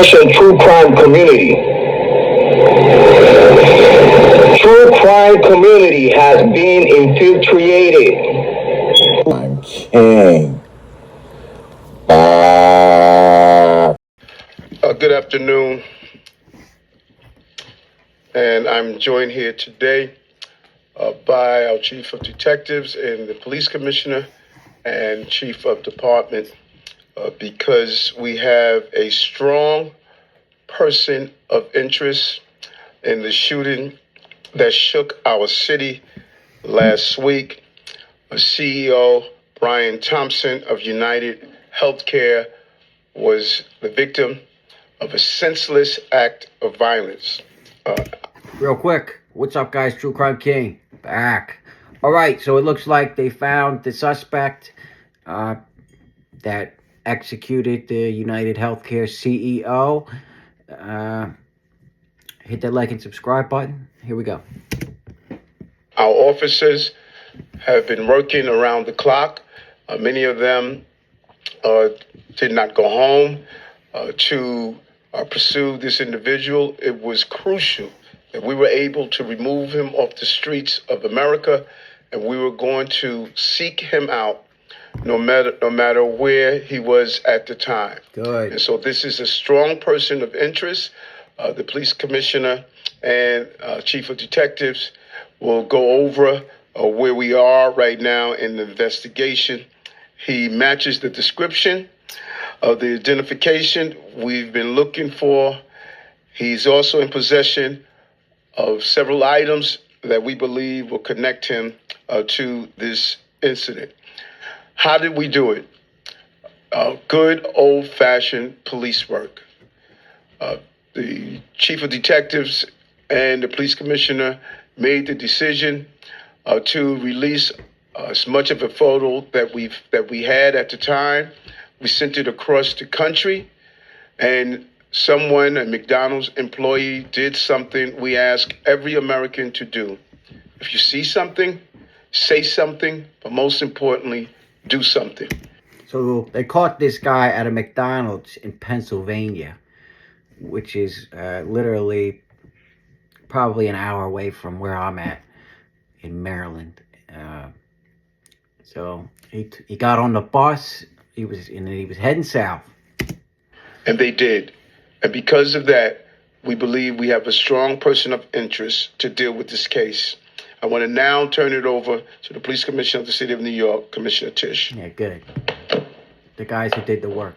True crime community. True crime community has been infiltrated. I'm king. Good afternoon, and I'm joined here today by our Chief of Detectives and the Police Commissioner and Chief of Department because we have a strong person of interest in the shooting that shook our city last week. CEO Brian Thompson of United Healthcare was the victim of a senseless act of violence. Real quick, what's up, guys? True Crime King back. All right, so it looks like they found the suspect that executed the United Healthcare CEO. Hit that like and subscribe button. Here we go. Our officers have been working around the clock. Many of them did not go home to pursue this individual. It was crucial that we were able to remove him off the streets of America, and we were going to seek him out no matter where he was at the time. Good. And so this is a strong person of interest. The police commissioner and chief of detectives will go over where we are right now in the investigation. He matches the description of the identification we've been looking for. He's also in possession of several items that we believe will connect him to this incident. How did we do it? Good old-fashioned police work. The chief of detectives and the police commissioner made the decision to release as much of a photo that we had at the time. We sent it across the country, and a McDonald's employee, did something we ask every American to do. If you see something, say something, but most importantly, do something. So they caught this guy at a McDonald's in Pennsylvania, which is literally probably an hour away from where I'm at in Maryland. So he got on the bus. He was heading south. And they did. And because of that, we believe we have a strong person of interest to deal with this case. I want to now turn it over to the police commissioner of the city of New York, Commissioner Tisch. Yeah, good. The guys who did the work.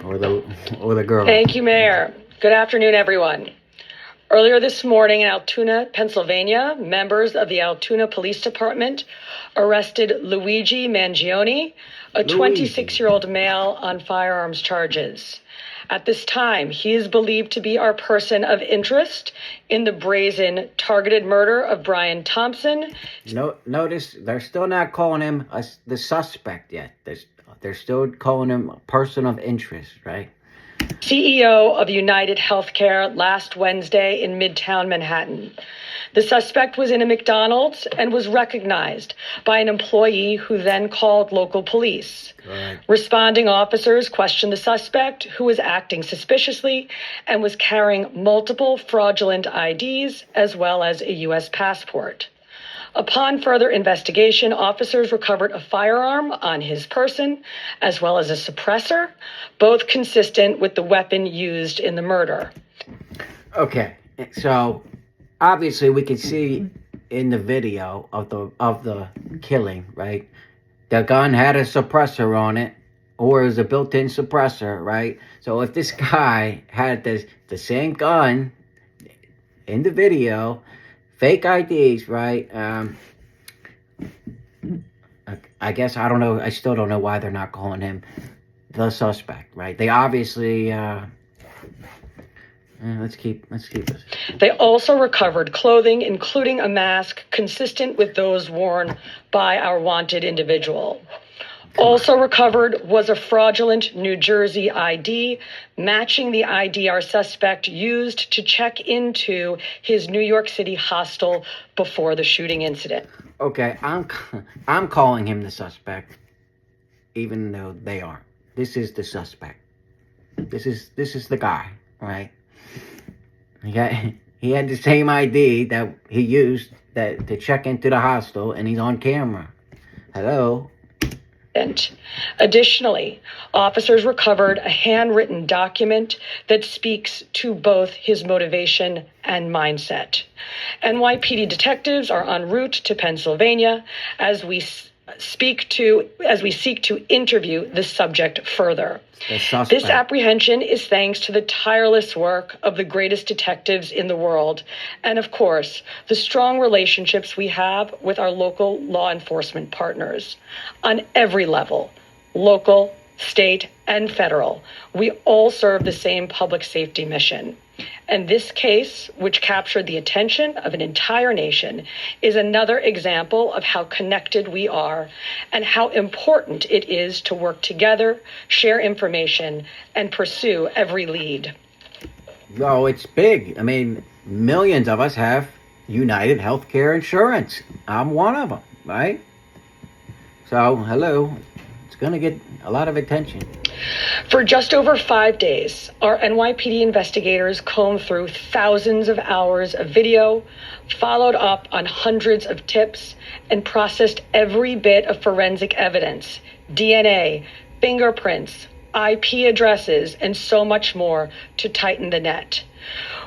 Or the girl. Thank you, Mayor. Good afternoon, everyone. Earlier this morning in Altoona, Pennsylvania, members of the Altoona Police Department arrested Luigi Mangione, a 26-year-old male, on firearms charges. At this time, he is believed to be our person of interest in the brazen targeted murder of Brian Thompson. Notice they're still not calling him the suspect yet. They're still calling him a person of interest, right? CEO of United Healthcare last Wednesday in Midtown Manhattan. The suspect was in a McDonald's and was recognized by an employee who then called local police. Right. Responding officers questioned the suspect, who was acting suspiciously and was carrying multiple fraudulent IDs as well as a U.S. passport. Upon further investigation, officers recovered a firearm on his person, as well as a suppressor, both consistent with the weapon used in the murder. Okay, so obviously we can see in the video of the killing, right? The gun had a suppressor on it, or is a built-in suppressor, right? So if this guy had the same gun in the video, fake IDs, right? I guess I don't know. I still don't know why they're not calling him the suspect, right? They obviously. Let's keep this. They also recovered clothing, including a mask consistent with those worn by our wanted individual. Also recovered was a fraudulent New Jersey ID, matching the ID our suspect used to check into his New York City hostel before the shooting incident. Okay, I'm calling him the suspect, even though they aren't. This is the suspect. This is the guy, right? He had the same ID that he used to check into the hostel, and he's on camera. Hello. Additionally, officers recovered a handwritten document that speaks to both his motivation and mindset. NYPD detectives are en route to Pennsylvania as we seek to interview the subject further. This apprehension is thanks to the tireless work of the greatest detectives in the world, and of course, the strong relationships we have with our local law enforcement partners. On every level, local, state, and federal, we all serve the same public safety mission. And this case, which captured the attention of an entire nation, is another example of how connected we are and how important it is to work together, share information, and pursue every lead. Oh, it's big. I mean, millions of us have United Healthcare insurance. I'm one of them, right? So, hello. It's going to get a lot of attention. For just over 5 days, our NYPD investigators combed through thousands of hours of video, followed up on hundreds of tips, and processed every bit of forensic evidence, DNA, fingerprints, IP addresses, and so much more to tighten the net.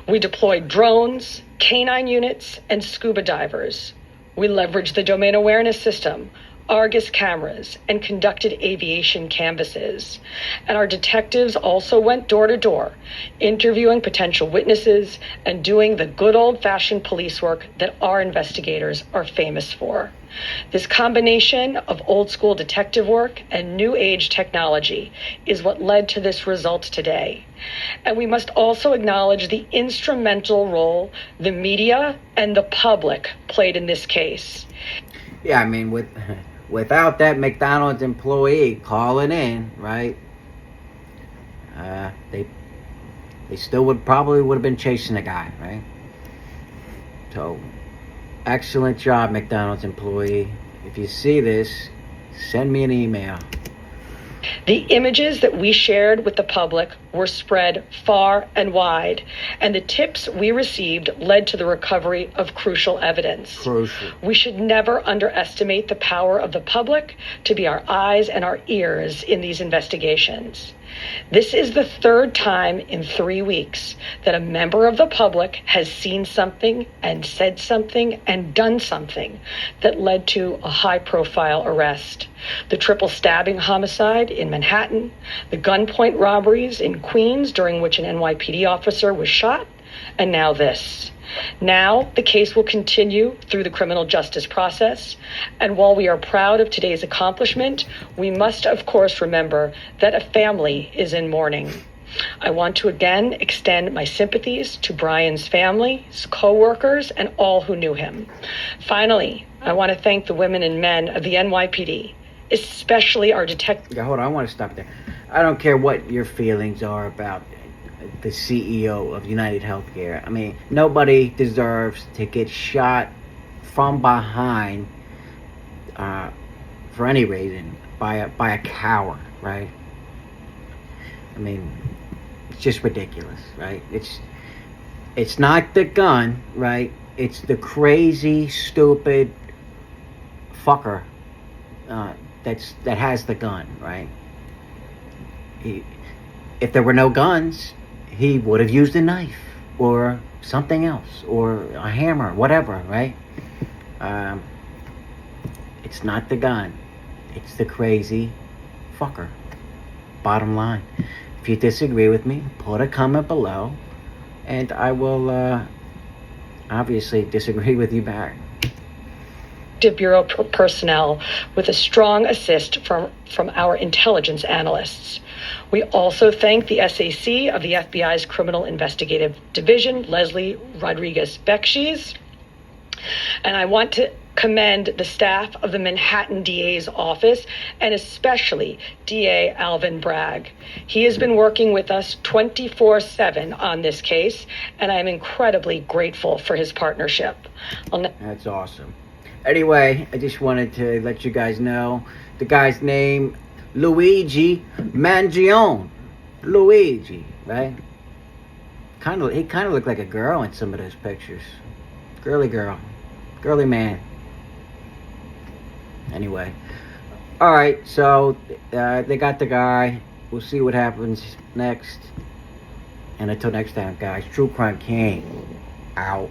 We deployed drones, canine units, and scuba divers. We leveraged the domain awareness system, Argus cameras, and conducted aviation canvasses. And our detectives also went door to door, interviewing potential witnesses and doing the good old-fashioned police work that our investigators are famous for. This combination of old-school detective work and new-age technology is what led to this result today. And we must also acknowledge the instrumental role the media and the public played in this case. Yeah, I mean, without that McDonald's employee calling in, right? They still would have been chasing the guy, right? So, excellent job, McDonald's employee. If you see this, send me an email. The images that we shared with the public were spread far and wide, and the tips we received led to the recovery of crucial evidence. We should never underestimate the power of the public to be our eyes and our ears in these investigations. This is the third time in 3 weeks that a member of the public has seen something and said something and done something that led to a high-profile arrest. The triple stabbing homicide in Manhattan, the gunpoint robberies in Queens during which an NYPD officer was shot, and now this. Now, the case will continue through the criminal justice process, and while we are proud of today's accomplishment, we must, of course, remember that a family is in mourning. I want to again extend my sympathies to Brian's family, his co-workers, and all who knew him. Finally, I want to thank the women and men of the NYPD, especially our detectives. Yeah, hold on, I want to stop there. I don't care what your feelings are about the CEO of United Healthcare. I mean, nobody deserves to get shot from behind for any reason by a coward, right? I mean, it's just ridiculous, right? It's not the gun, right? It's the crazy, stupid fucker that has the gun, right? If there were no guns, he would have used a knife or something else or a hammer, whatever, right? It's not the gun. It's the crazy fucker. Bottom line. If you disagree with me, put a comment below, and I will obviously disagree with you back. Bureau personnel with a strong assist from our intelligence analysts. We also thank the SAC of the FBI's Criminal Investigative Division, Leslie Rodriguez-Bekshies. And I want to commend the staff of the Manhattan DA's office, and especially DA Alvin Bragg. He has been working with us 24/7 on this case, and I'm incredibly grateful for his partnership. That's awesome. Anyway, I just wanted to let you guys know the guy's name, Luigi Mangione. Luigi, right? He kind of looked like a girl in some of those pictures. Girly girl, girly man. Anyway, all right. So they got the guy. We'll see what happens next. And until next time, guys, True Crime King out.